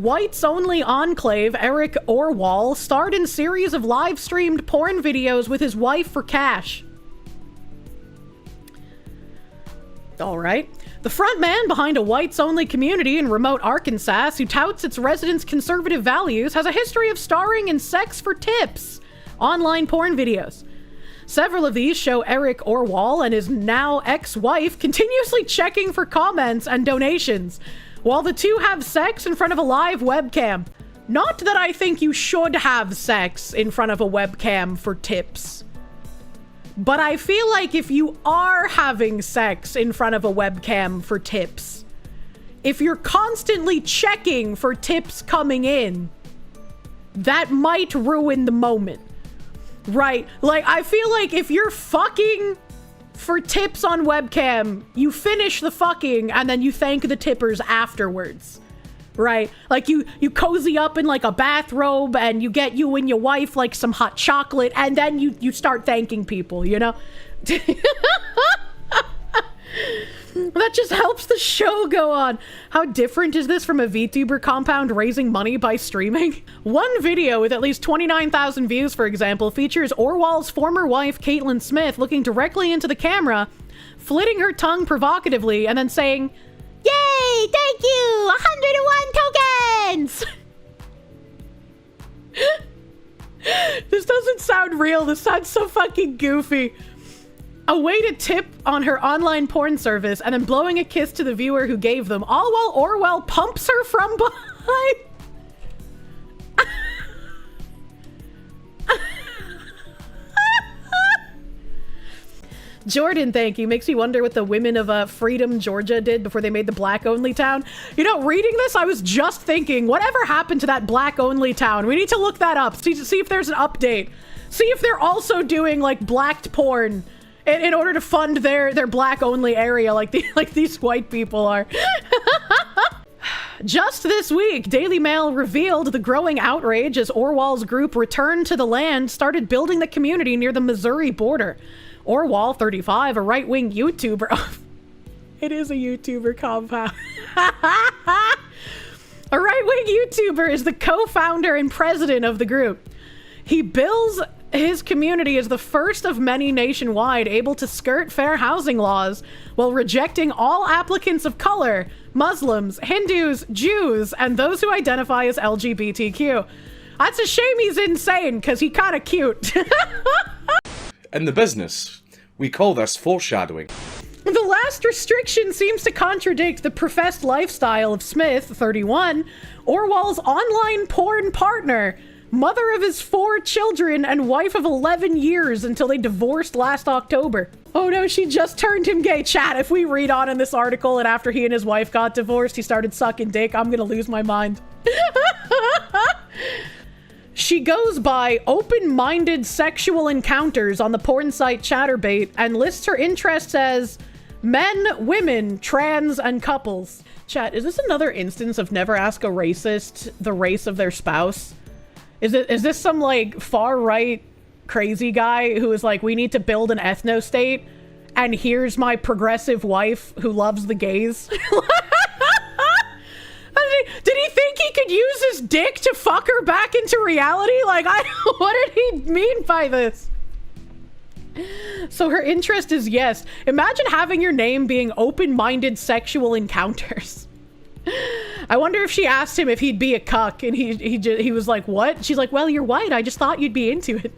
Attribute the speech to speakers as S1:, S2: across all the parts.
S1: whites-only enclave Eric Orwoll starred in series of live-streamed porn videos with his wife for cash. All right. The front man behind a whites-only community in remote Arkansas who touts its residents' conservative values has a history of starring in sex for tips online porn videos. Several of these show Eric Orwoll and his now ex-wife continuously checking for comments and donations, while the two have sex in front of a live webcam. Not that I think you should have sex in front of a webcam for tips, but I feel like if you are having sex in front of a webcam for tips, if you're constantly checking for tips coming in, that might ruin the moment. Right? Like, I feel like if you're fucking for tips on webcam, you finish the fucking and then you thank the tippers afterwards. Right? Like, you cozy up in like a bathrobe and you get you and your wife like some hot chocolate and then you start thanking people, you know? That just helps the show go on. How different is this from a VTuber compound raising money by streaming? One video with at least 29,000 views, for example, features Orwoll's former wife, Caitlin Smith, looking directly into the camera, flitting her tongue provocatively, and then saying, "Yay! Thank you! 101 tokens!" This doesn't sound real. This sounds so fucking goofy. A way to tip on her online porn service and then blowing a kiss to the viewer who gave them, all while Orwoll pumps her from behind. Jordan, thank you. Makes me wonder what the women of Freedom, Georgia did before they made the black-only town. You know, reading this, I was just thinking, whatever happened to that black-only town? We need to look that up, see if there's an update. See if they're also doing, like, blacked porn in order to fund their black-only area like these white people are. Just this week, Daily Mail revealed the growing outrage as Orwoll's group Return to the Land started building the community near the Missouri border. Orwoll, 35, a right-wing YouTuber. It is a YouTuber compound. A right-wing YouTuber is the co-founder and president of the group. He bills his community as the first of many nationwide able to skirt fair housing laws while rejecting all applicants of color, Muslims, Hindus, Jews, and those who identify as LGBTQ. That's a shame he's insane, because he's kind of cute.
S2: In the business, we call this foreshadowing.
S1: The last restriction seems to contradict the professed lifestyle of Smith, 31, Orwoll's online porn partner, mother of his 4 children and wife of 11 years until they divorced last October. Oh no, she just turned him gay. Chat, if we read on in this article and after he and his wife got divorced, he started sucking dick, I'm gonna lose my mind. She goes by open-minded sexual encounters on the porn site Chatterbait and lists her interests as men, women, trans, and couples. Chat, is this another instance of never ask a racist the race of their spouse? Is this some like far-right crazy guy who is like, we need to build an ethno-state and here's my progressive wife who loves the gays? Did he think he could use his dick to fuck her back into reality? Like, what did he mean by this? So her interest is yes. Imagine having your name being open-minded sexual encounters. I wonder if she asked him if he'd be a cuck and he was like, what? She's like, well, you're white. I just thought you'd be into it.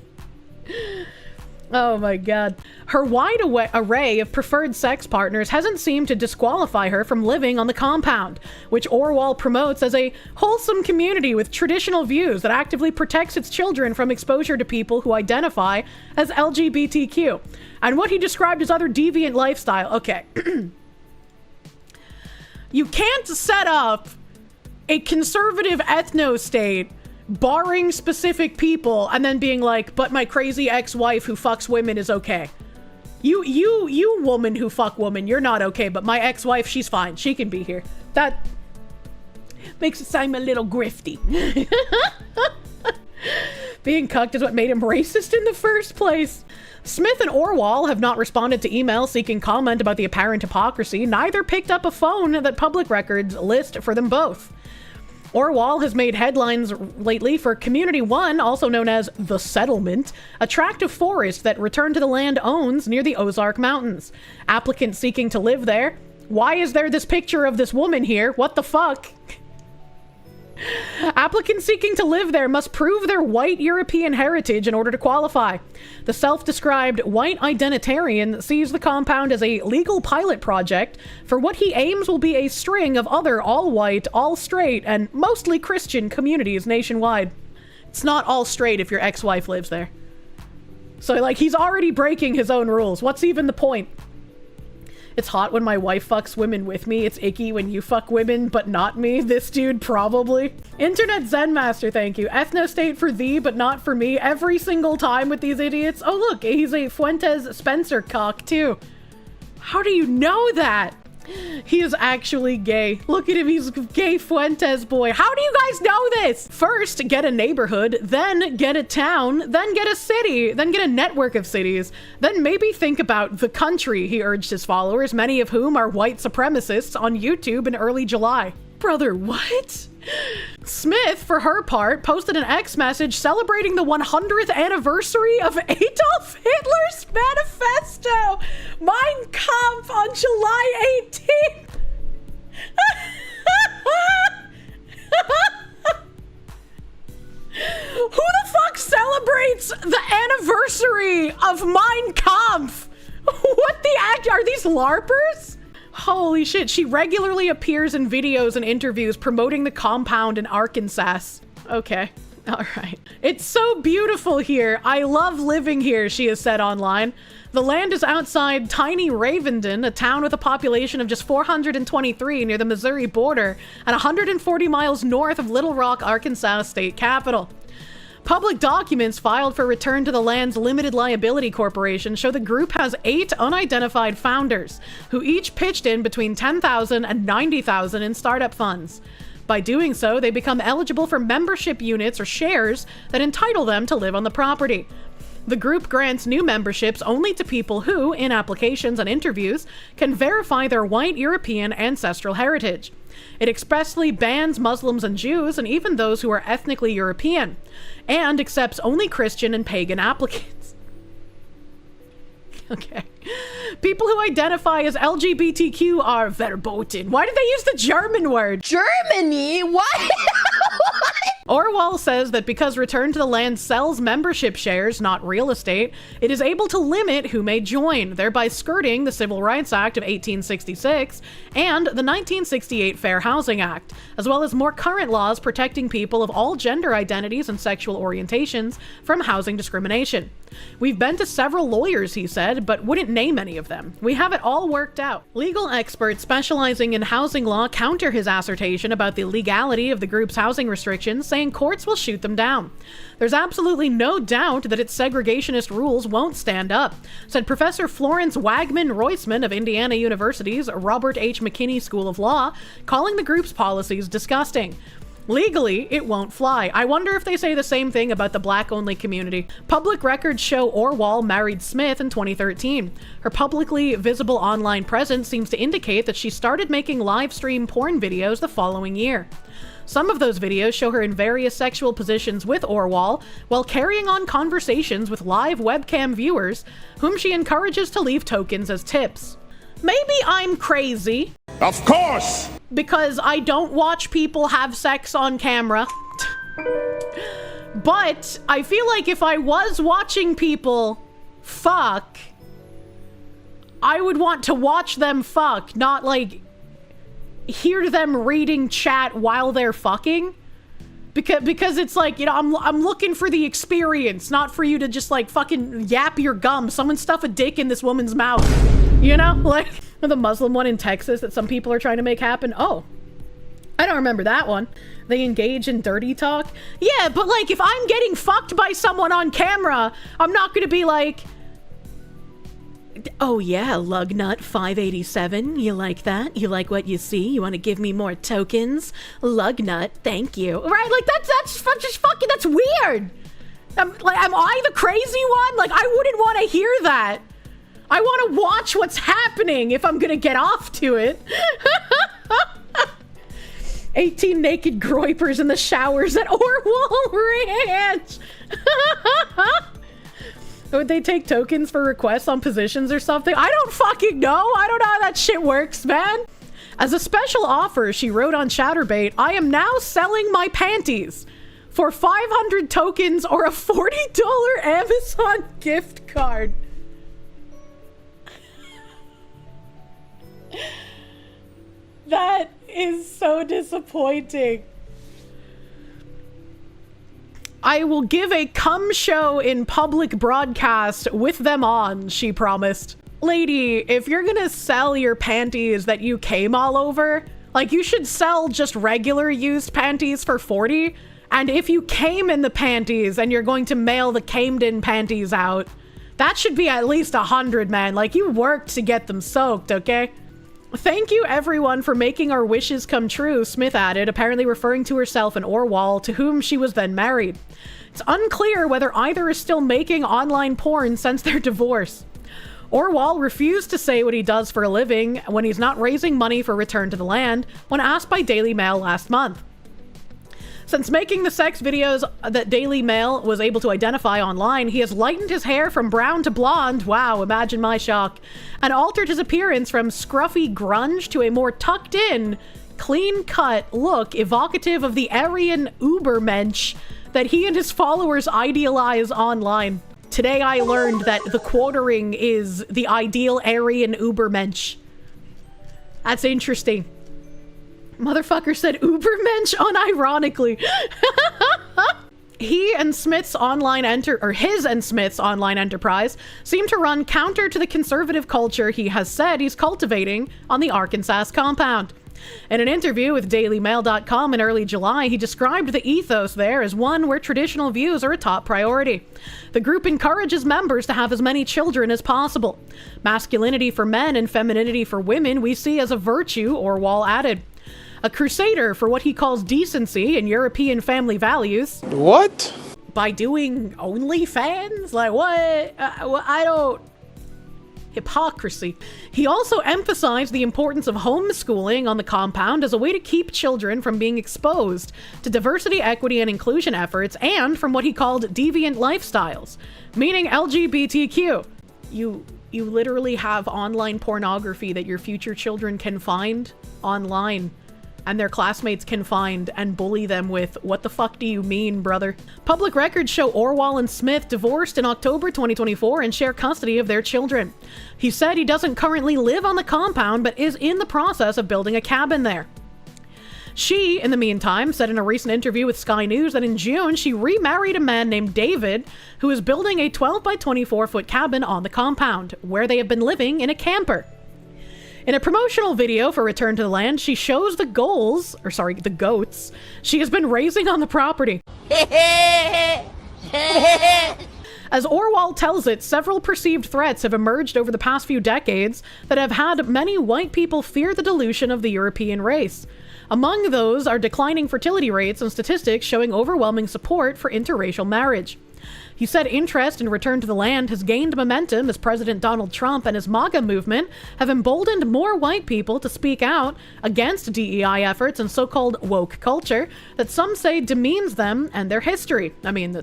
S1: Oh my god. Her wide array of preferred sex partners hasn't seemed to disqualify her from living on the compound, which Orwoll promotes as a wholesome community with traditional views that actively protects its children from exposure to people who identify as LGBTQ, and what he described as other deviant lifestyle. Okay. You can't set up a conservative ethno-state barring specific people and then being like, but my crazy ex-wife who fucks women is okay. You woman who fuck woman, you're not okay, but my ex-wife, she's fine. She can be here. That makes it sound a little grifty. Being cucked is what made him racist in the first place. Smith and Orwoll have not responded to emails seeking comment about the apparent hypocrisy. Neither picked up a phone that public records list for them both. Orwoll has made headlines lately for Community 1, also known as The Settlement, a tract of forest that Return to the Land owns near the Ozark Mountains. Applicants seeking to live there. Why is there this picture of this woman here? What the fuck? Applicants seeking to live there must prove their white European heritage in order to qualify. The self-described white identitarian sees the compound as a legal pilot project for what he aims will be a string of other all-white, all-straight, and mostly Christian communities nationwide. It's not all straight if your ex-wife lives there. So, like, he's already breaking his own rules. What's even the point? It's hot when my wife fucks women with me. It's icky when you fuck women, but not me. This dude, probably. Internet Zen Master, thank you. Ethnostate for thee, but not for me. Every single time with these idiots. Oh, look, he's a Fuentes Spencer cock, too. How do you know that? He is actually gay. Look at him, he's a gay Fuentes boy. How do you guys know this? First, get a neighborhood, then get a town, then get a city, then get a network of cities, then maybe think about the country, he urged his followers, many of whom are white supremacists, on YouTube in early July. Brother, what? Smith, for her part, posted an X message celebrating the 100th anniversary of Adolf Hitler's manifesto, Mein Kampf, on July 18th. Who the fuck celebrates the anniversary of Mein Kampf? What the act? Are these LARPers? Holy shit, she regularly appears in videos and interviews promoting the compound in Arkansas. Okay, all right. It's so beautiful here. I love living here, she has said online. The land is outside tiny Ravenden, a town with a population of just 423 near the Missouri border and 140 miles north of Little Rock, Arkansas state capital. Public documents filed for Return to the Land's limited liability corporation show the group has 8 unidentified founders, who each pitched in between $10,000 and $90,000 in startup funds. By doing so, they become eligible for membership units or shares that entitle them to live on the property. The group grants new memberships only to people who, in applications and interviews, can verify their white European ancestral heritage. It expressly bans Muslims and Jews and even those who are ethnically European, and accepts only Christian and pagan applicants. Okay. People who identify as LGBTQ are verboten. Why did they use the German word?
S3: Germany? What?
S1: Orwoll says that because Return to the Land sells membership shares, not real estate, it is able to limit who may join, thereby skirting the Civil Rights Act of 1866 and the 1968 Fair Housing Act, as well as more current laws protecting people of all gender identities and sexual orientations from housing discrimination. We've been to several lawyers, he said, but wouldn't name any of them. We have it all worked out. Legal experts specializing in housing law counter his assertion about the legality of the group's housing restrictions, saying courts will shoot them down. There's absolutely no doubt that its segregationist rules won't stand up, said Professor Florence Wagman-Roisman of Indiana University's Robert H. McKinney School of Law, calling the group's policies disgusting. Legally, it won't fly. I wonder if they say the same thing about the black-only community. Public records show Orwoll married Smith in 2013. Her publicly visible online presence seems to indicate that she started making live stream porn videos the following year. Some of those videos show her in various sexual positions with Orwoll while carrying on conversations with live webcam viewers, whom she encourages to leave tokens as tips. Maybe I'm crazy.
S4: Of course!
S1: Because I don't watch people have sex on camera. But I feel like if I was watching people fuck, I would want to watch them fuck, not like hear them reading chat while they're fucking. Because it's like, you know, I'm looking for the experience, not for you to just like fucking yap your gum. Someone stuff a dick in this woman's mouth. You know, like the Muslim one in Texas that some people are trying to make happen. Oh, I don't remember that one. They engage in dirty talk. Yeah, but like if I'm getting fucked by someone on camera, I'm not going to be like, oh yeah, Lugnut 587. You like that? You like what you see? You want to give me more tokens? Lugnut, thank you. Right? Like that's just fucking, that's weird. Am I the crazy one? Like I wouldn't want to hear that. I want to watch what's happening if I'm gonna get off to it. 18 naked groypers in the showers at Orwoll Ranch. Would they take tokens for requests on positions or something? I don't fucking know. I don't know how that shit works, man. As a special offer, she wrote on Chatterbait, I am now selling my panties for 500 tokens or a $40 Amazon gift card. That is so disappointing. I will give a cum show in public broadcast with them on, she promised. Lady, if you're gonna sell your panties that you came all over, like, you should sell just regular used panties for 40. And if you came in the panties and you're going to mail the camed in panties out, that should be at least 100, man. Like, you worked to get them soaked, okay? Thank you everyone for making our wishes come true, Smith added, apparently referring to herself and Orwoll, to whom she was then married. It's unclear whether either is still making online porn since their divorce. Orwoll refused to say what he does for a living when he's not raising money for Return to the Land when asked by Daily Mail last month. Since making the sex videos that Daily Mail was able to identify online, he has lightened his hair from brown to blonde, wow, imagine my shock, and altered his appearance from scruffy grunge to a more tucked-in, clean-cut look evocative of the Aryan Ubermensch that he and his followers idealize online. Today I learned that the quartering is the ideal Aryan Ubermensch. That's interesting. Motherfucker said Ubermensch unironically. His and Smith's online enterprise seem to run counter to the conservative culture he has said he's cultivating on the Arkansas compound. In an interview with DailyMail.com in early July, he described the ethos there as one where traditional views are a top priority. The group encourages members to have as many children as possible. Masculinity for men and femininity for women we see as a virtue, Orwoll added. A crusader for what he calls decency and European family values.
S3: What?
S1: By doing OnlyFans? Like, what? I don't... Hypocrisy. He also emphasized the importance of homeschooling on the compound as a way to keep children from being exposed to diversity, equity, and inclusion efforts, and from what he called deviant lifestyles, meaning LGBTQ. You literally have online pornography that your future children can find online, and their classmates can find and bully them with. What the fuck do you mean, brother? Public records show Orwoll and Smith divorced in October 2024 and share custody of their children. He said he doesn't currently live on the compound, but is in the process of building a cabin there. She, in the meantime, said in a recent interview with Sky News that in June she remarried a man named David, who is building a 12 by 24 foot cabin on the compound, where they have been living in a camper. In a promotional video for Return to the Land, she shows the goats she has been raising on the property. As Orwoll tells it, several perceived threats have emerged over the past few decades that have had many white people fear the dilution of the European race. Among those are declining fertility rates and statistics showing overwhelming support for interracial marriage. He said interest in Return to the Land has gained momentum as President Donald Trump and his MAGA movement have emboldened more white people to speak out against DEI efforts and so-called woke culture that some say demeans them and their history. I mean,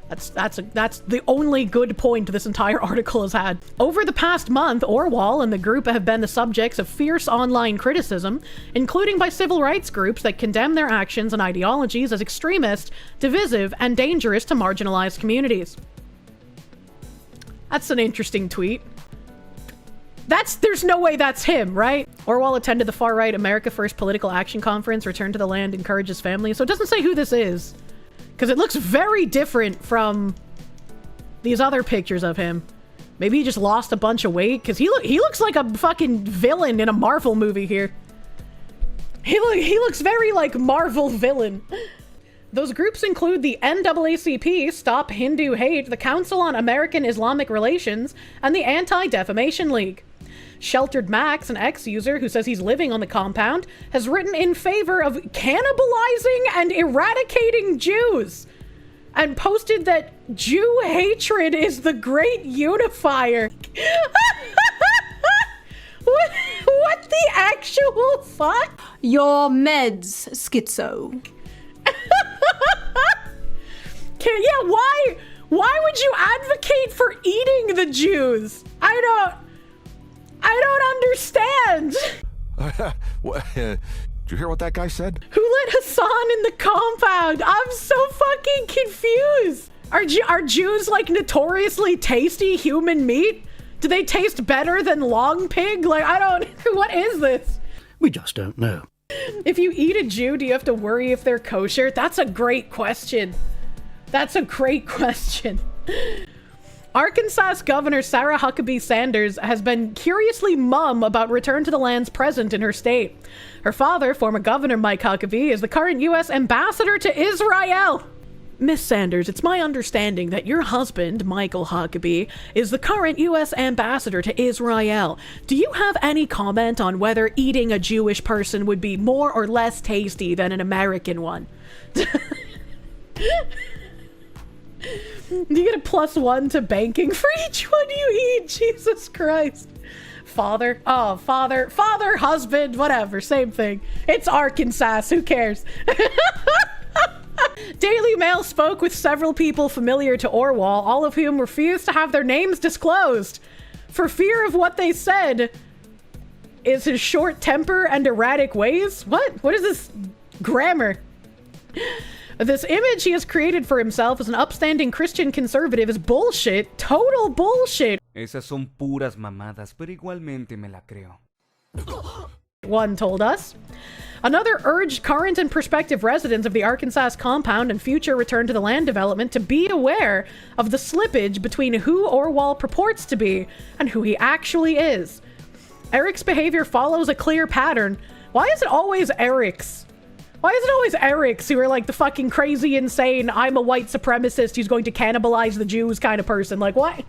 S1: that's the only good point this entire article has had. Over the past month, Orwoll and the group have been the subjects of fierce online criticism, including by civil rights groups that condemn their actions and ideologies as extremist, divisive, and dangerous to marginalized communities. That's an interesting tweet. There's no way that's him, right? Orwoll attended the far-right America First Political Action Conference, Return to the Land encourages families. So it doesn't say who this is, because it looks very different from these other pictures of him. Maybe he just lost a bunch of weight, because he looks like a fucking villain in a Marvel movie here. He looks very like Marvel villain. Those groups include the NAACP, Stop Hindu Hate, the Council on American Islamic Relations, and the Anti-Defamation League. Sheltered Max, an ex-user who says he's living on the compound, has written in favor of cannibalizing and eradicating Jews, and posted that Jew hatred is the great unifier. What What the actual fuck?
S3: Your meds, schizo.
S1: Why would you advocate for eating the Jews? I don't understand.
S4: Did you hear what that guy said?
S1: Who let Hassan in the compound? I'm so fucking confused. Are Jews like notoriously tasty human meat? Do they taste better than long pig? Like, what is this?
S5: We just don't know.
S1: If you eat a Jew, do you have to worry if they're kosher? That's a great question. Arkansas Governor Sarah Huckabee Sanders has been curiously mum about return to the land's present in her state. Her father, former Governor Mike Huckabee, is the current U.S. ambassador to Israel. Miss Sanders, it's my understanding that your husband, Michael Huckabee, is the current U.S. ambassador to Israel. Do you have any comment on whether eating a Jewish person would be more or less tasty than an American one? Do you get a +1 to banking for each one you eat? Jesus Christ. Father, husband, whatever, same thing. It's Arkansas, who cares? Daily Mail spoke with several people familiar to Orwoll, all of whom refused to have their names disclosed for fear of what they said is his short temper and erratic ways. What is this grammar? This image he has created for himself as an upstanding Christian conservative is bullshit. Total bullshit.
S6: Esas son puras mamadas, pero igualmente me la creo.
S1: One told us. Another urged current and prospective residents of the Arkansas compound and future return to the land development to be aware of the slippage between who Orwoll purports to be and who he actually is. Eric's behavior follows a clear pattern. Why is it always Eric's? Why is it always Erics who are like the fucking crazy, insane, I'm a white supremacist who's going to cannibalize the Jews kind of person? Like, why?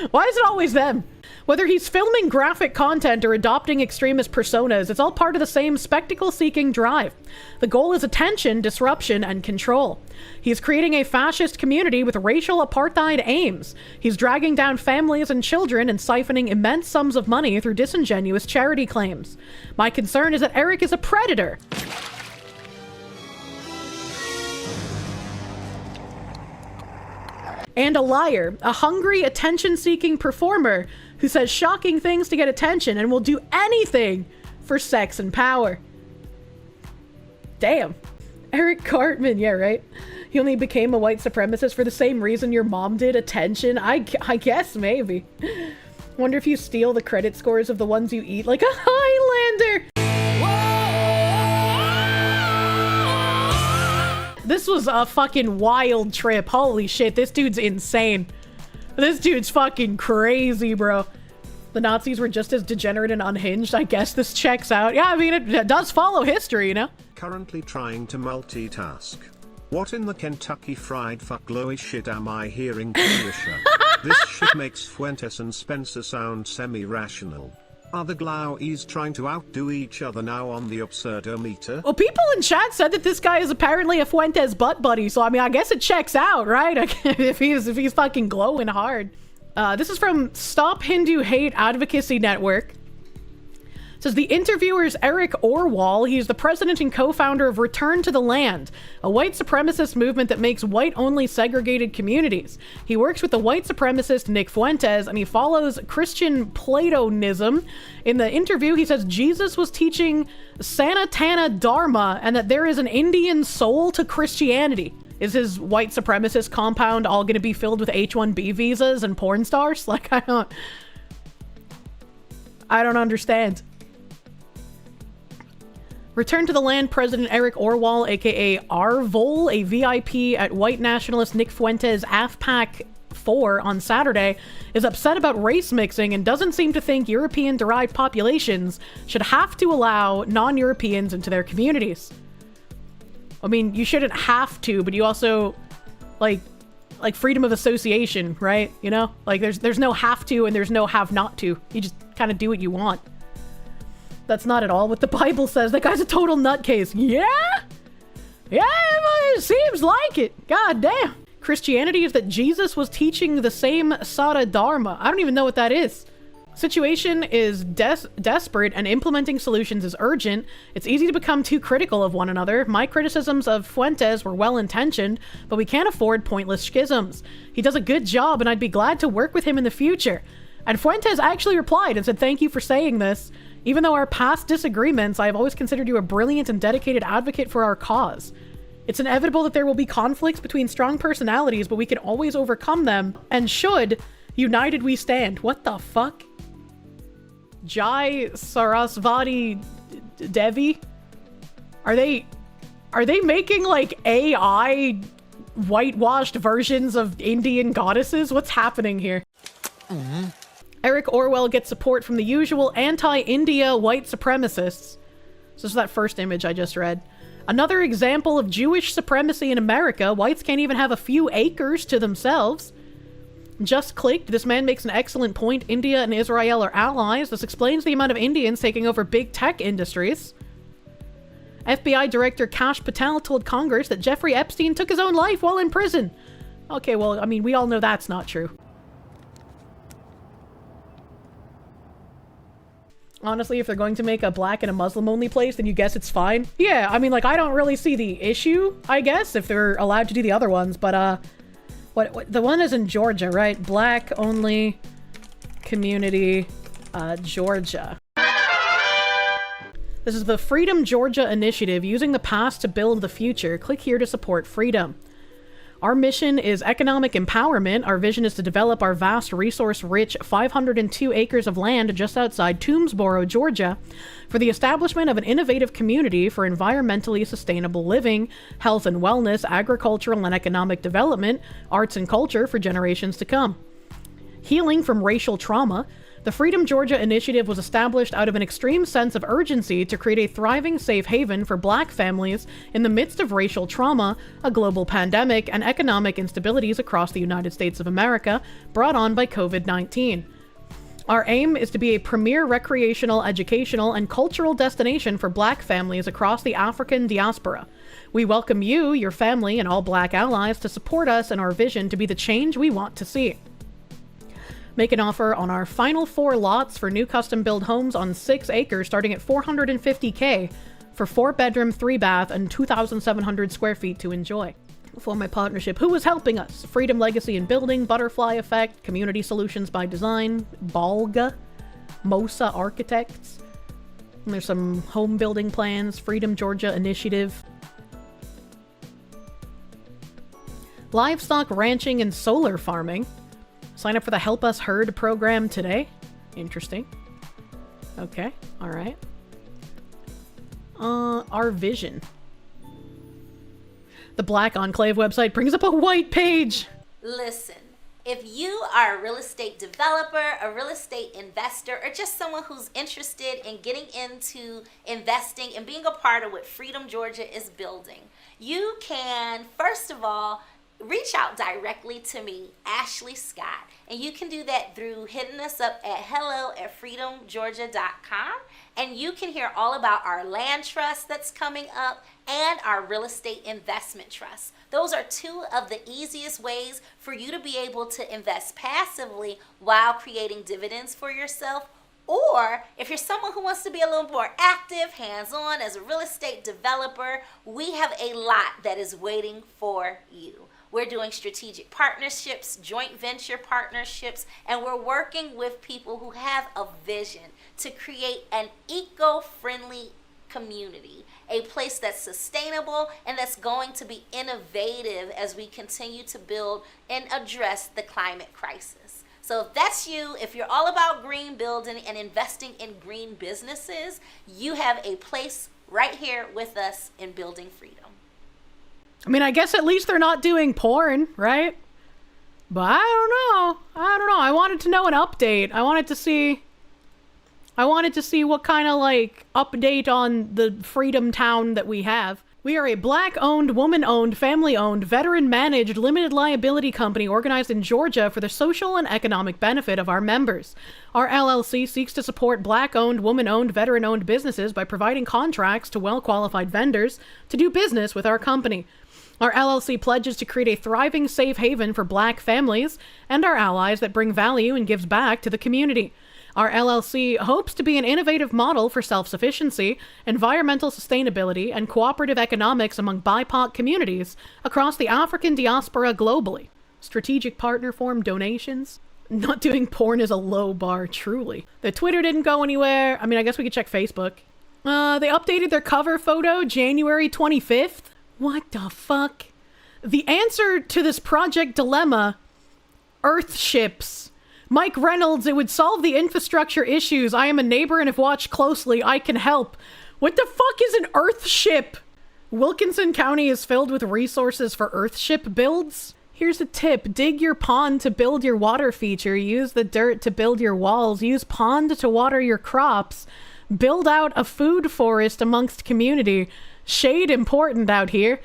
S1: Why is it always them? Whether he's filming graphic content or adopting extremist personas, it's all part of the same spectacle-seeking drive. The goal is attention, disruption, and control. He's creating a fascist community with racial apartheid aims. He's dragging down families and children and siphoning immense sums of money through disingenuous charity claims. My concern is that Eric is a predator. And a liar, a hungry, attention-seeking performer who says shocking things to get attention and will do anything for sex and power. Damn. Eric Cartman, yeah, right? He only became a white supremacist for the same reason your mom did, attention? I guess, maybe. Wonder if you steal the credit scores of the ones you eat like a Highlander! This was a fucking wild trip. Holy shit, this dude's insane. This dude's fucking crazy, bro. The Nazis were just as degenerate and unhinged. I guess this checks out. Yeah, I mean, it does follow history, you know?
S7: Currently trying to multitask. What in the Kentucky Fried Fuck glowy shit am I hearing, Kirsche? This shit makes Fuentes and Spencer sound semi-rational. Are the Glowies trying to outdo each other now on the absurdometer?
S1: Well, people in chat said that this guy is apparently a Fuentes butt buddy, so I mean, I guess it checks out, right? if he's fucking glowing hard. This is from Stop Hindu Hate Advocacy Network. It says the interviewer is Eric Orwoll. He's the president and co-founder of Return to the Land, a white supremacist movement that makes white-only segregated communities. He works with the white supremacist Nick Fuentes, and he follows Christian Platonism. In the interview, he says Jesus was teaching Sanatana Dharma and that there is an Indian soul to Christianity. Is his white supremacist compound all going to be filled with H-1B visas and porn stars? Like, I don't understand. Return to the Land President Eric Orwoll, aka Arvoll, a VIP at white nationalist Nick Fuentes' AFPAC 4 on Saturday, is upset about race mixing and doesn't seem to think European-derived populations should have to allow non-Europeans into their communities. I mean, you shouldn't have to, but you also, like freedom of association, right? You know? Like, there's no have to and there's no have not to. You just kind of do what you want. That's not at all what the Bible says. That guy's a total nutcase. Yeah? Yeah, it seems like it. God damn. Christianity is that Jesus was teaching the same Sada Dharma. I don't even know what that is. Situation is desperate and implementing solutions is urgent. It's easy to become too critical of one another. My criticisms of Fuentes were well-intentioned, but we can't afford pointless schisms. He does a good job and I'd be glad to work with him in the future. And Fuentes actually replied and said, thank you for saying this. Even though our past disagreements, I have always considered you a brilliant and dedicated advocate for our cause. It's inevitable that there will be conflicts between strong personalities, but we can always overcome them. And should, united we stand. What the fuck? Jai Sarasvati Devi? Are they making like AI whitewashed versions of Indian goddesses? What's happening here? Eric Orwell gets support from the usual anti-India white supremacists. So this is that first image I just read. Another example of Jewish supremacy in America. Whites can't even have a few acres to themselves. Just clicked. This man makes an excellent point. India and Israel are allies. This explains the amount of Indians taking over big tech industries. FBI Director Kash Patel told Congress that Jeffrey Epstein took his own life while in prison. Okay, well, I mean, we all know that's not true. Honestly, if they're going to make a black and a Muslim only place, then you guess it's fine. Yeah, I mean, like, I don't really see the issue, I guess, if they're allowed to do the other ones, but, what the one is in Georgia, right? Black only community, Georgia. This is the Freedom Georgia Initiative, using the past to build the future. Click here to support freedom. Our mission is economic empowerment. Our vision is to develop our vast, resource-rich 502 acres of land just outside Toomsboro, Georgia, for the establishment of an innovative community for environmentally sustainable living, health and wellness, agricultural and economic development, arts and culture for generations to come. Healing from racial trauma. The Freedom Georgia Initiative was established out of an extreme sense of urgency to create a thriving safe haven for Black families in the midst of racial trauma, a global pandemic, and economic instabilities across the United States of America brought on by COVID-19. Our aim is to be a premier recreational, educational, and cultural destination for Black families across the African diaspora. We welcome you, your family, and all Black allies to support us in our vision to be the change we want to see. Make an offer on our final 4 lots for new custom-built homes on 6 acres starting at $450K for 4-bedroom, 3-bath, and 2,700 square feet to enjoy. For my partnership, who is helping us? Freedom Legacy in Building, Butterfly Effect, Community Solutions by Design, Balga, Mosa Architects. And there's some home building plans, Freedom Georgia Initiative. Livestock ranching and solar farming. Sign up for the Help Us Herd program today. Interesting. Okay, alright. Our vision. The Black Enclave website brings up a white page.
S4: Listen, if you are a real estate developer, a real estate investor, or just someone who's interested in getting into investing and being a part of what Freedom Georgia is building, you can, first of all, reach out directly to me, Ashley Scott, and you can do that through hitting us up at hello@freedomgeorgia.com, and you can hear all about our land trust that's coming up and our real estate investment trust. Those are 2 of the easiest ways for you to be able to invest passively while creating dividends for yourself. Or if you're someone who wants to be a little more active, hands-on as a real estate developer, we have a lot that is waiting for you. We're doing strategic partnerships, joint venture partnerships, and we're working with people who have a vision to create an eco-friendly community, a place that's sustainable and that's going to be innovative as we continue to build and address the climate crisis. So if that's you, if you're all about green building and investing in green businesses, you have a place right here with us in Building Freedom.
S1: I mean, I guess at least they're not doing porn, right? But I don't know. I wanted to know an update. I wanted to see what kind of, like, update on the Freedom Town that we have. We are a Black-owned, woman-owned, family-owned, veteran-managed, limited liability company organized in Georgia for the social and economic benefit of our members. Our LLC seeks to support Black-owned, woman-owned, veteran-owned businesses by providing contracts to well-qualified vendors to do business with our company. Our LLC pledges to create a thriving safe haven for Black families and our allies that bring value and gives back to the community. Our LLC hopes to be an innovative model for self-sufficiency, environmental sustainability, and cooperative economics among BIPOC communities across the African diaspora globally. Strategic partner form donations. Not doing porn is a low bar, truly. The Twitter didn't go anywhere. I mean, I guess we could check Facebook. They updated their cover photo January 25th. What the fuck? The answer to this project dilemma: Earthships. Mike Reynolds, it would solve the infrastructure issues. I am a neighbor and if watched closely, I can help. What the fuck is an Earthship? Wilkinson County is filled with resources for Earthship builds. Here's a tip. Dig your pond to build your water feature. Use the dirt to build your walls. Use pond to water your crops. Build out a food forest amongst community. Shade important out here.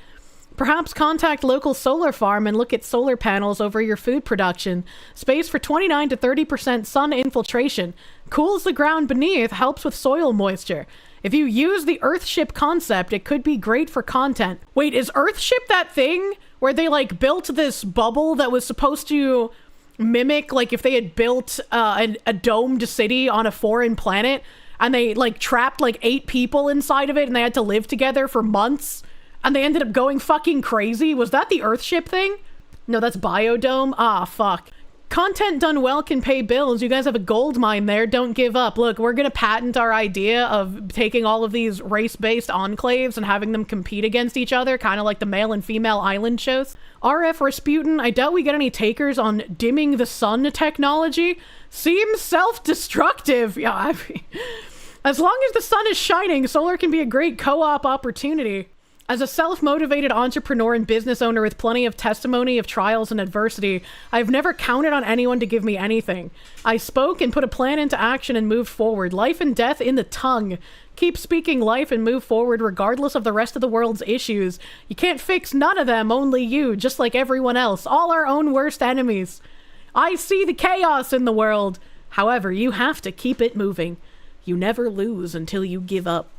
S1: Perhaps contact local solar farm and look at solar panels over your food production. Space for 29 to 30% sun infiltration. Cools the ground beneath, helps with soil moisture. If you use the Earthship concept, it could be great for content. Wait, is Earthship that thing where they like built this bubble that was supposed to mimic like if they had built a domed city on a foreign planet and they like trapped like 8 people inside of it and they had to live together for months? And they ended up going fucking crazy? Was that the Earthship thing? No, that's Biodome. Ah, fuck. Content done well can pay bills. You guys have a gold mine there. Don't give up. Look, we're gonna patent our idea of taking all of these race-based enclaves and having them compete against each other, kind of like the male and female island shows. RF Rasputin, I doubt we get any takers on dimming the sun technology. Seems self-destructive. Yeah, I mean, as long as the sun is shining, solar can be a great co-op opportunity. As a self-motivated entrepreneur and business owner with plenty of testimony of trials and adversity, I've never counted on anyone to give me anything. I spoke and put a plan into action and moved forward. Life and death in the tongue. Keep speaking life and move forward regardless of the rest of the world's issues. You can't fix none of them, only you, just like everyone else. All our own worst enemies. I see the chaos in the world. However, you have to keep it moving. You never lose until you give up.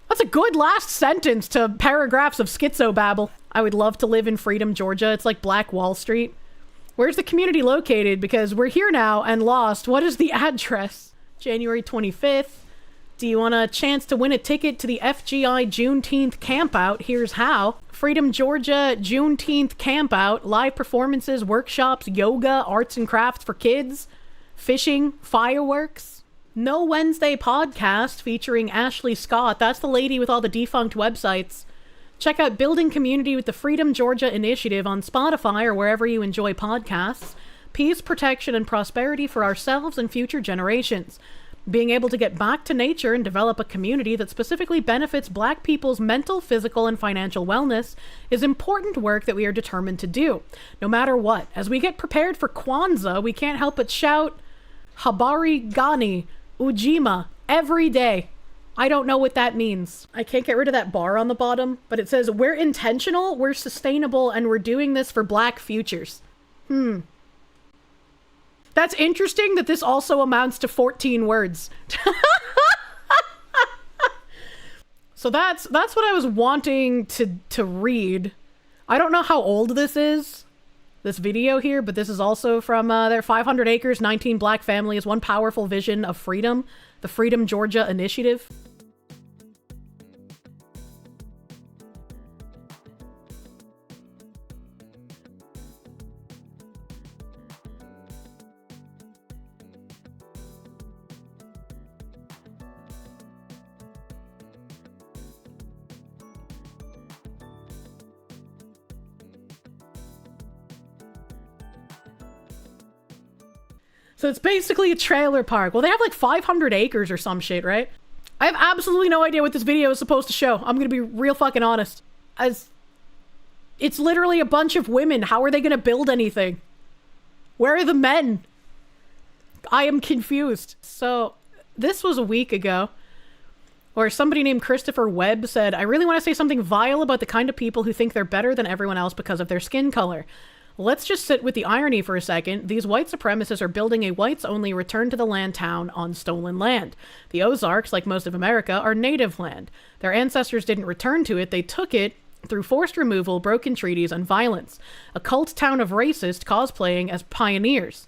S1: That's a good last sentence to paragraphs of schizobabble. I would love to live in Freedom, Georgia. It's like Black Wall Street. Where's the community located? Because we're here now and lost. What is the address? January 25th. Do you want a chance to win a ticket to the FGI Juneteenth campout? Here's how. Freedom, Georgia Juneteenth campout. Live performances, workshops, yoga, arts and crafts for kids, fishing, fireworks. No Wednesday podcast featuring Ashley Scott. That's the lady with all the defunct websites. Check out Building Community with the Freedom Georgia Initiative on Spotify or wherever you enjoy podcasts. Peace, protection, and prosperity for ourselves and future generations. Being able to get back to nature and develop a community that specifically benefits Black people's mental, physical, and financial wellness is important work that we are determined to do, no matter what. As we get prepared for Kwanzaa, we can't help but shout, Habari Gani, Ujima, every day. I don't know what that means. I can't get rid of that bar on the bottom, but it says, we're intentional, we're sustainable, and we're doing this for Black futures. That's interesting that this also amounts to 14 words. So that's what I was wanting to read. I don't know how old this is, this video here, but this is also from their 500 Acres, 19 Black Families, One Powerful Vision of Freedom, the Freedom Georgia Initiative. So it's basically a trailer park. Well, they have like 500 acres or some shit, right? I have absolutely no idea what this video is supposed to show. I'm gonna be real fucking honest. As it's literally a bunch of women. How are they gonna build anything? Where are the men? I am confused. So this was a week ago, where somebody named Christopher Webb said, I really want to say something vile about the kind of people who think they're better than everyone else because of their skin color. Let's just sit with the irony for a second. These white supremacists are building a whites-only return-to-the-land town on stolen land. The Ozarks, like most of America, are native land. Their ancestors didn't return to it, they took it through forced removal, broken treaties, and violence. A cult town of racists cosplaying as pioneers.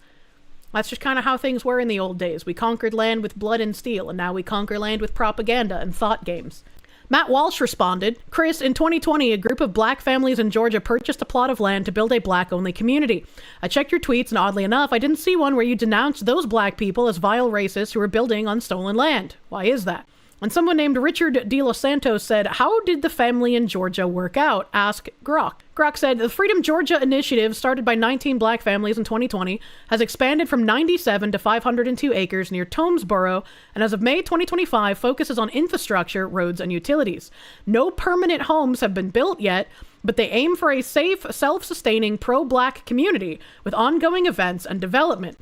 S1: That's just kind of how things were in the old days. We conquered land with blood and steel, and now we conquer land with propaganda and thought games. Matt Walsh responded, Chris, in 2020, a group of black families in Georgia purchased a plot of land to build a black-only community. I checked your tweets, and oddly enough, I didn't see one where you denounced those black people as vile racists who were building on stolen land. Why is that? And someone named Richard De Los Santos said, how did the family in Georgia work out? Ask Grok. Grok said, the Freedom Georgia initiative, started by 19 black families in 2020, has expanded from 97 to 502 acres near Tomesboro, and as of May 2025, focuses on infrastructure, roads, and utilities. No permanent homes have been built yet, but they aim for a safe, self-sustaining, pro-black community with ongoing events and development.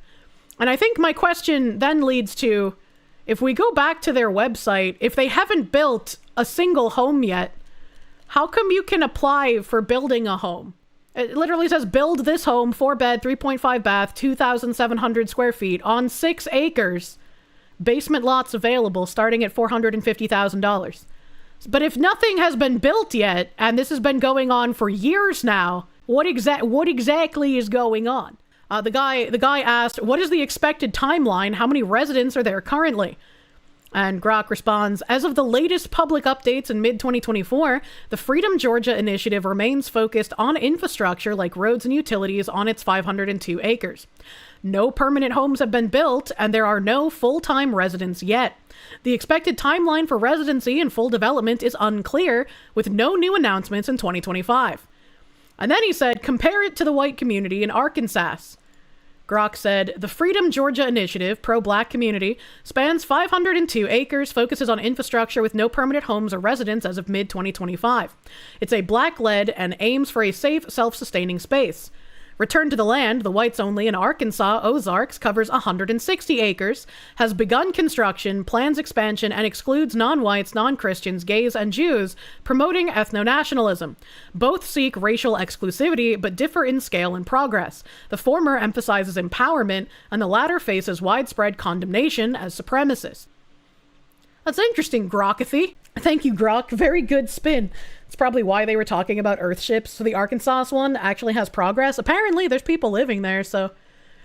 S1: And I think my question then leads to, if we go back to their website, if they haven't built a single home yet, how come you can apply for building a home? It literally says, build this home, 4-bed, 3.5 bath, 2,700 square feet on 6 acres. Basement lots available starting at $450,000. But if nothing has been built yet, and this has been going on for years now, what exactly is going on? The guy asked, what is the expected timeline? How many residents are there currently? And Grok responds, as of the latest public updates in mid-2024, the Freedom Georgia initiative remains focused on infrastructure like roads and utilities on its 502 acres. No permanent homes have been built, and there are no full-time residents yet. The expected timeline for residency and full development is unclear, with no new announcements in 2025. And then he said, compare it to the white community in Arkansas. Grok said, the Freedom Georgia initiative, pro-black community, spans 502 acres, focuses on infrastructure with no permanent homes or residents as of mid-2025. It's a black-led and aims for a safe, self-sustaining space. Return to the Land, the whites-only in Arkansas, Ozarks, covers 160 acres, has begun construction, plans expansion, and excludes non-whites, non-Christians, gays, and Jews, promoting ethno-nationalism. Both seek racial exclusivity, but differ in scale and progress. The former emphasizes empowerment, and the latter faces widespread condemnation as supremacist. That's interesting, Grokathy. Thank you, Grok. Very good spin. It's probably why they were talking about Earthships. So the Arkansas one actually has progress. Apparently, there's people living there, so...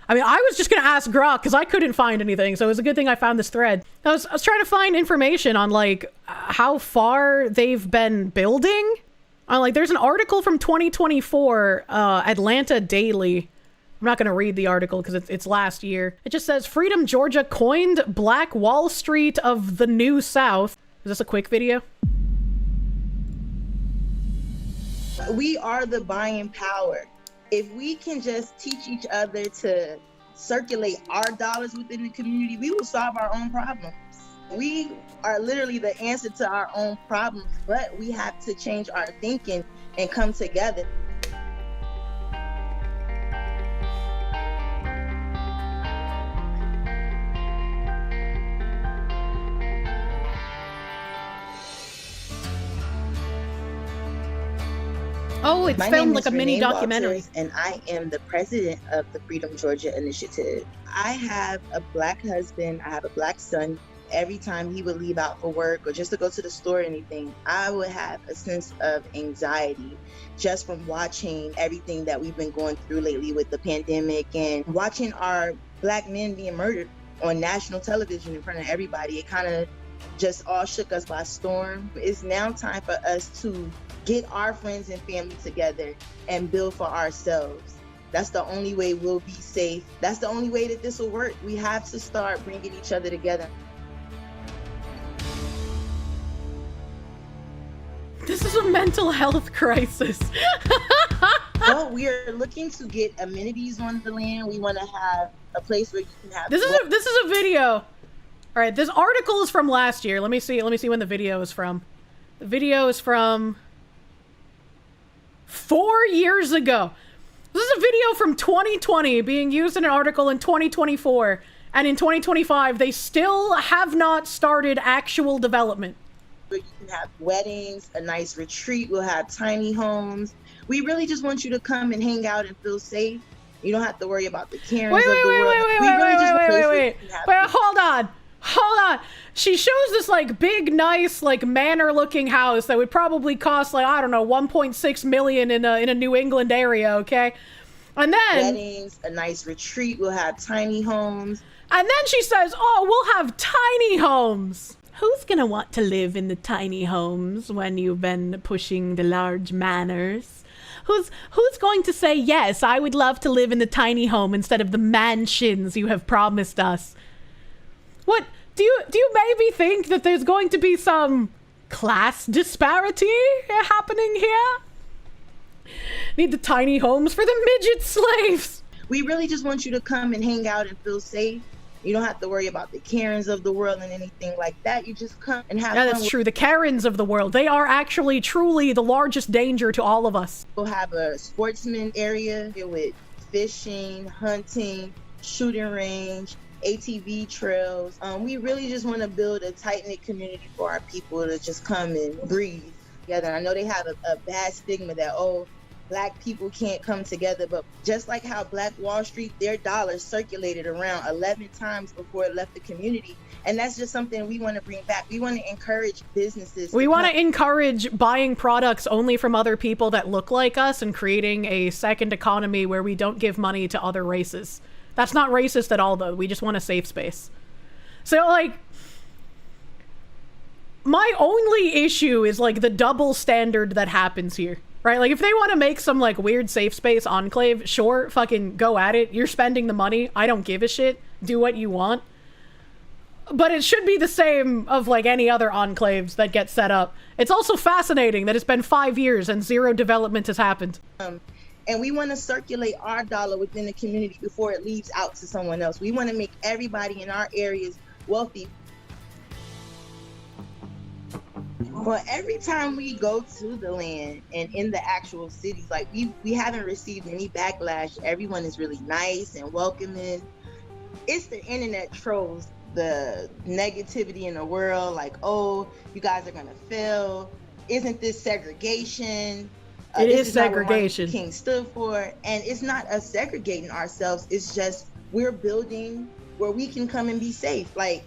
S1: I mean, I was just going to ask Grok, because I couldn't find anything, so it was a good thing I found this thread. I was trying to find information on, like, how far they've been building. There's an article from 2024, Atlanta Daily. I'm not going to read the article because it's last year. It just says, Freedom Georgia coined Black Wall Street of the New South. Is this a quick video?
S5: We are the buying power. If we can just teach each other to circulate our dollars within the community, we will solve our own problems. We are literally the answer to our own problems, but we have to change our thinking and come together.
S1: Oh, it's filmed like a mini documentary.
S5: Walters, and I am the president of the Freedom Georgia Initiative. I have a black husband. I have a black son. Every time he would leave out for work or just to go to the store or anything, I would have a sense of anxiety just from watching everything that we've been going through lately with the pandemic and watching our black men being murdered on national television in front of everybody. It kind of just all shook us by storm. It's now time for us to get our friends and family together and build for ourselves. That's the only way we'll be safe. That's the only way that this will work. We have to start bringing each other together.
S1: This is a mental health crisis.
S5: Well, we are looking to get amenities on the land. We want to have a place where you can have...
S1: This is a video. All right, this article is from last year. Let me see when the video is from. The video is from 4 years ago. This is a video from 2020 being used in an article in 2024. And in 2025, they still have not started actual development.
S5: Where you can have weddings, a nice retreat. We'll have tiny homes. We really just want you to come and hang out and feel safe. You don't have to worry about the Karens of the world.
S1: Wait, hold on. She shows this like big, nice, like manor looking house that would probably cost like, I don't know, 1.6 million in a New England area. Okay. And then
S5: weddings, a nice retreat. We'll have tiny homes.
S1: And then she says, oh, we'll have tiny homes. Who's gonna want to live in the tiny homes when you've been pushing the large manors? Who's going to say, yes, I would love to live in the tiny home instead of the mansions you have promised us? What, do you maybe think that there's going to be some class disparity happening here? Need the tiny homes for the midget slaves.
S5: We really just want you to come and hang out and feel safe. You don't have to worry about the Karens of the world and anything like that. You just come and have fun.
S1: Yeah, that's true. The Karens of the world. They are actually truly the largest danger to all of us.
S5: We'll have a sportsman area with fishing, hunting, shooting range, ATV trails. We really just want to build a tight-knit community for our people to just come and breathe together. I know they have a bad stigma that, Black people can't come together, but just like how Black Wall Street, their dollars circulated around 11 times before it left the community. And that's just something we want to bring back. We want to encourage businesses.
S1: We want to encourage buying products only from other people that look like us and creating a second economy where we don't give money to other races. That's not racist at all, though. We just want a safe space. So, like, my only issue is, like, the double standard that happens here. Right? Like, if they want to make some, like, weird safe space enclave, sure, fucking go at it. You're spending the money. I don't give a shit. Do what you want. But it should be the same of, like, any other enclaves that get set up. It's also fascinating that it's been 5 years and zero development has happened.
S5: And we want to circulate our dollar within the community before it leaves out to someone else. We want to make everybody in our areas wealthy. Well, every time we go to the land and in the actual cities, like we haven't received any backlash. Everyone is really nice and welcoming. It's the internet trolls, the negativity in the world, like, oh, you guys are gonna fail. Isn't this segregation?
S1: It is segregation.
S5: Martin Luther King stood for, and it's not us segregating ourselves. It's just we're building where we can come and be safe. Like,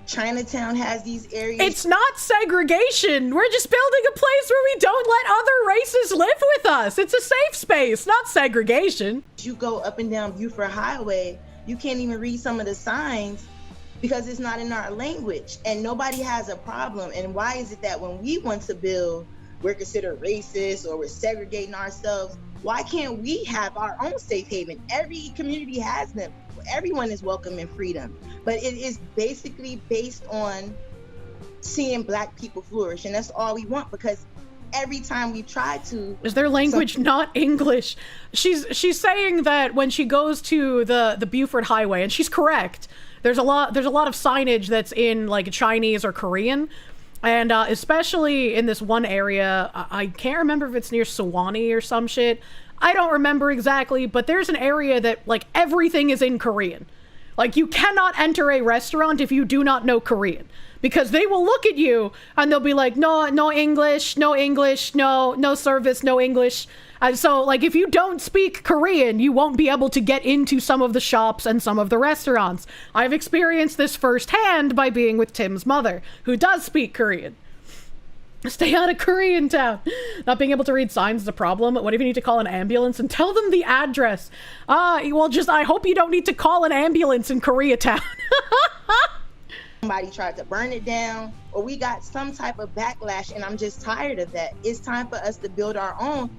S5: Chinatown has these areas.
S1: It's not segregation. We're just building a place where we don't let other races live with us. It's a safe space, not segregation.
S5: You go up and down Buford Highway, you can't even read some of the signs because it's not in our language, and nobody has a problem. And why is it that when we want to build, we're considered racist or we're segregating ourselves? Why can't we have our own safe haven? Every community has them. Everyone is welcome in freedom, but it is basically based on seeing Black people flourish, and that's all we want. Because every time we try to,
S1: is their language not English? She's saying that when she goes to the Buford Highway, and she's correct. There's a lot of signage that's in, like, Chinese or Korean, and especially in this one area, I can't remember if it's near Sewanee or some shit. I don't remember exactly, but there's an area that, like, everything is in Korean. Like, you cannot enter a restaurant if you do not know Korean, because they will look at you and they'll be like, no English, no service, no English. And so, like, if you don't speak Korean, you won't be able to get into some of the shops and some of the restaurants. I've experienced this firsthand by being with Tim's mother, who does speak Korean. Stay out of Korean town. Not being able to read signs is a problem. What if you need to call an ambulance and tell them the address? Well, just, I hope you don't need to call an ambulance in Koreatown.
S5: Somebody tried to burn it down, or we got some type of backlash, and I'm just tired of that. It's time for us to build our own.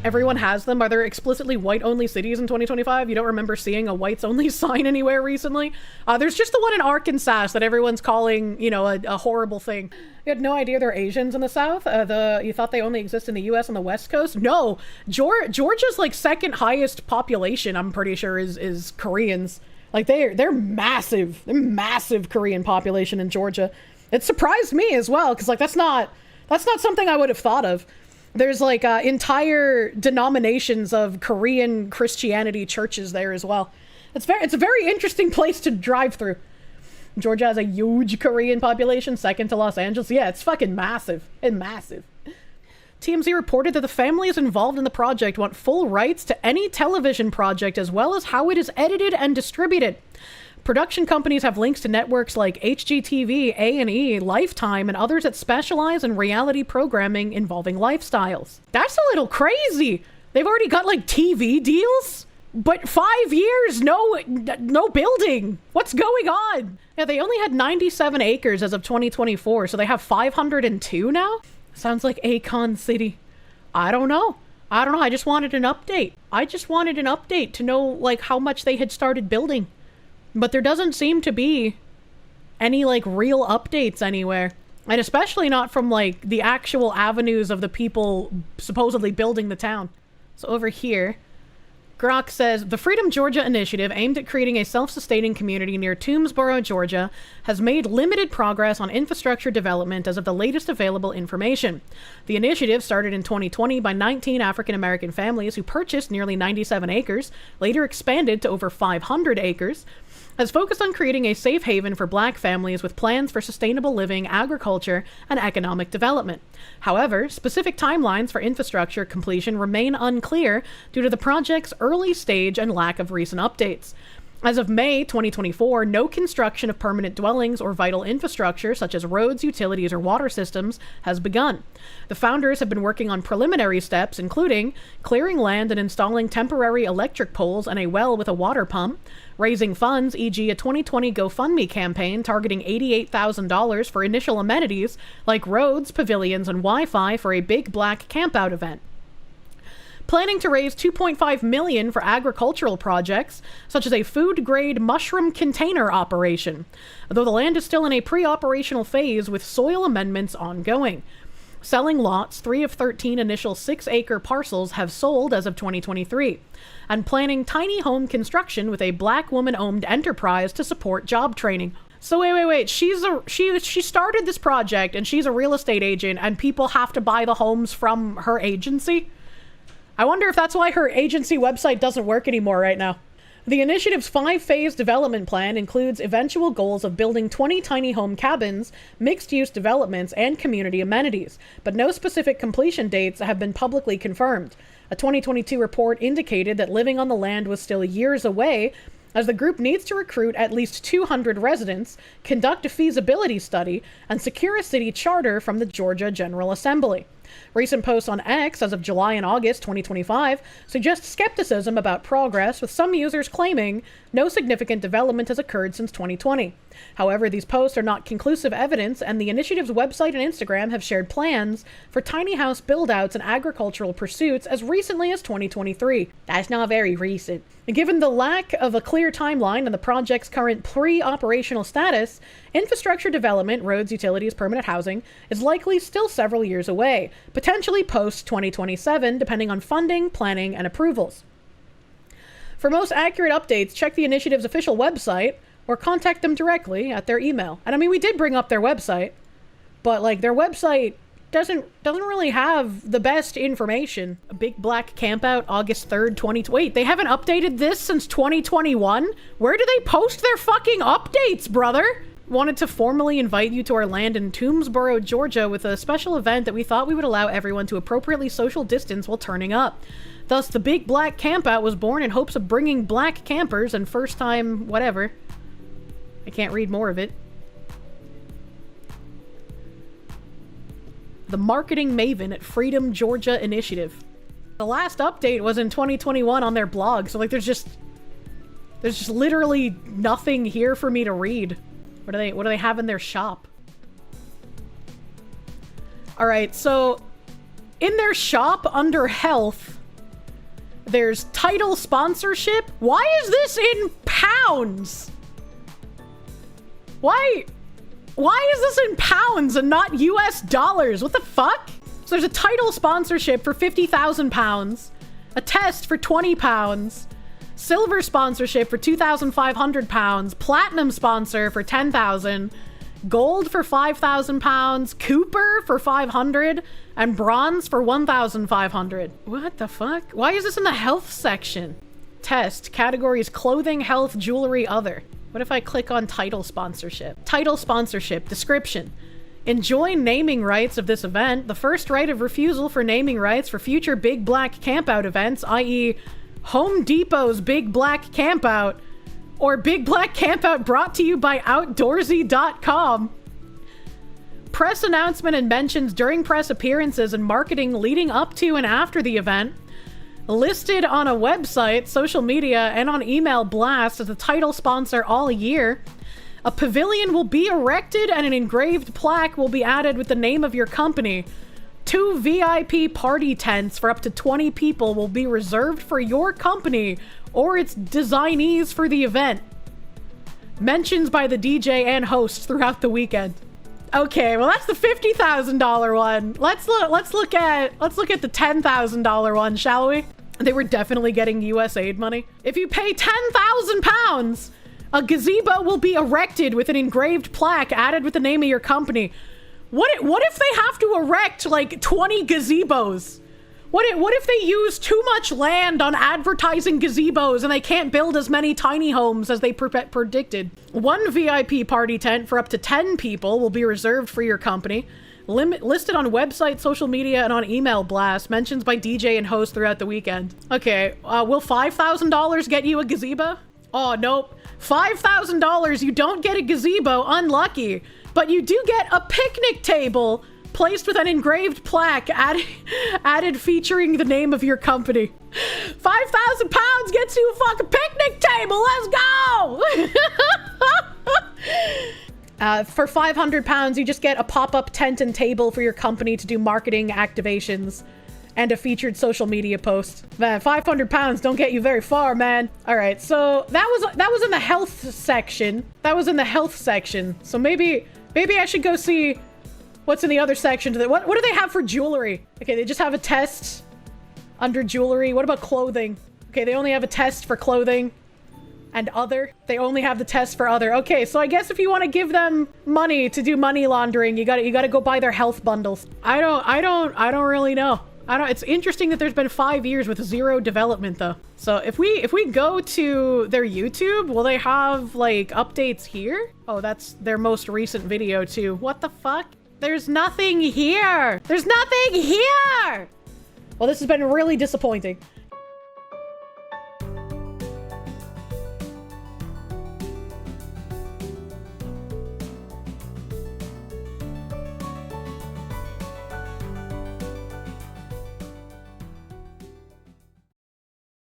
S1: Everyone has them. Are there explicitly white-only cities in 2025? You don't remember seeing a whites-only sign anywhere recently? There's just the one in Arkansas that everyone's calling, you know, a horrible thing. You had no idea there are Asians in the South? You thought they only exist in the U.S. on the West Coast? No. Georgia's, like, second highest population, I'm pretty sure, is Koreans. Like, they're massive. They're massive Korean population in Georgia. It surprised me as well, because, like, that's not something I would have thought of. There's, like, entire denominations of Korean Christianity churches there as well. It's a very interesting place to drive through. Georgia has a huge Korean population, second to Los Angeles. Yeah, it's fucking massive. And massive. TMZ reported that the families involved in the project want full rights to any television project as well as how it is edited and distributed. Production companies have links to networks like HGTV, A&E, Lifetime, and others that specialize in reality programming involving lifestyles. That's a little crazy. They've already got like TV deals? But 5 years, no building. What's going on? Yeah, they only had 97 acres as of 2024, so they have 502 now? Sounds like Akon City. I don't know. I just wanted an update. I just wanted an update to know, like, how much they had started building. But there doesn't seem to be any, like, real updates anywhere. And especially not from, like, the actual avenues of the people supposedly building the town. So over here, Grok says, the Freedom Georgia initiative aimed at creating a self-sustaining community near Toomsboro, Georgia, has made limited progress on infrastructure development as of the latest available information. The initiative started in 2020 by 19 African-American families who purchased nearly 97 acres, later expanded to over 500 acres, has focused on creating a safe haven for Black families with plans for sustainable living, agriculture, and economic development. However, specific timelines for infrastructure completion remain unclear due to the project's early stage and lack of recent updates. As of May 2024, no construction of permanent dwellings or vital infrastructure such as roads, utilities, or water systems has begun. The founders have been working on preliminary steps, including clearing land and installing temporary electric poles and a well with a water pump, raising funds, e.g. a 2020 GoFundMe campaign targeting $88,000 for initial amenities like roads, pavilions, and Wi-Fi for a big Black campout event. Planning to raise $2.5 million for agricultural projects, such as a food-grade mushroom container operation, though the land is still in a pre-operational phase with soil amendments ongoing. Selling lots, 3 of 13 initial 6-acre parcels have sold as of 2023, and planning tiny home construction with a Black woman-owned enterprise to support job training. So wait. She started this project, and she's a real estate agent, and people have to buy the homes from her agency? I wonder if that's why her agency website doesn't work anymore right now. The initiative's 5-phase development plan includes eventual goals of building 20 tiny home cabins, mixed-use developments, and community amenities, but no specific completion dates have been publicly confirmed. A 2022 report indicated that living on the land was still years away, as the group needs to recruit at least 200 residents, conduct a feasibility study, and secure a city charter from the Georgia General Assembly. Recent posts on X as of July and August 2025 suggest skepticism about progress, with some users claiming no significant development has occurred since 2020. However, these posts are not conclusive evidence, and the initiative's website and Instagram have shared plans for tiny house build-outs and agricultural pursuits as recently as 2023. That's not very recent. Given the lack of a clear timeline and the project's current pre-operational status, infrastructure development, roads, utilities, permanent housing, is likely still several years away, potentially post-2027, depending on funding, planning, and approvals. For most accurate updates, check the initiative's official website or contact them directly at their email. And I mean, we did bring up their website, but like their website doesn't really have the best information. A big Black campout, August 3rd, 2020. Wait, they haven't updated this since 2021? Where do they post their fucking updates, brother? Wanted to formally invite you to our land in Toomsboro, Georgia, with a special event that we thought we would allow everyone to appropriately social distance while turning up. Thus, the Big Black Campout was born in hopes of bringing Black campers and first-time whatever. I can't read more of it. The marketing maven at Freedom Georgia Initiative. The last update was in 2021 on their blog, so like there's just literally nothing here for me to read. What do they have in their shop? All right, so in their shop under health, there's title sponsorship. Why is this in pounds? Why is this in pounds and not US dollars? What the fuck? So there's a title sponsorship for 50,000 pounds, a test for 20 pounds, silver sponsorship for 2,500 pounds, platinum sponsor for 10,000, gold for 5,000 pounds, Cooper for 500, and bronze for 1,500. What the fuck? Why is this in the health section? Test, categories clothing, health, jewelry, other. What if I click on title sponsorship? Title sponsorship, description. Enjoy naming rights of this event. The first right of refusal for naming rights for future Big Black Campout events, i.e. Home Depot's Big Black Campout, or Big Black Campout brought to you by Outdoorsy.com. Press announcement and mentions during press appearances and marketing leading up to and after the event. listed on a website, social media, and on email blast as a title sponsor all year. A pavilion will be erected and an engraved plaque will be added with the name of your company. 2 VIP party tents for up to 20 people will be reserved for your company or its designees for the event. Mentions by the DJ and host throughout the weekend. Okay, well that's the $50,000 one. Let's look at the $10,000 one, shall we? They were definitely getting US aid money. If you pay £10,000, a gazebo will be erected with an engraved plaque added with the name of your company. What if they have to erect like 20 gazebos? What if they use too much land on advertising gazebos and they can't build as many tiny homes as they predicted? 1 VIP party tent for up to 10 people will be reserved for your company. Listed on website, social media, and on email blast. Mentions by DJ and host throughout the weekend. Okay, will $5,000 get you a gazebo? Oh, nope. $5,000, you don't get a gazebo, unlucky. But you do get a picnic table placed with an engraved plaque added featuring the name of your company. 5,000 pounds gets you a fucking picnic table, let's go! For 500 pounds, you just get a pop-up tent and table for your company to do marketing activations and a featured social media post. Man, 500 pounds don't get you very far, man. All right, so that was in the health section. That was in the health section. So maybe I should go see what's in the other section. What do they have for jewelry? Okay, they just have a test under jewelry. What about clothing? Okay, they only have a test for clothing and other. They only have the test for other. Okay, so I guess if you want to give them money to do money laundering, you gotta go buy their health bundles. I don't really know. It's interesting that there's been 5 years with 0 development though. So if we go to their YouTube, will they have like updates here? Oh, that's their most recent video too. What the fuck? There's nothing here. There's nothing here. Well, this has been really disappointing.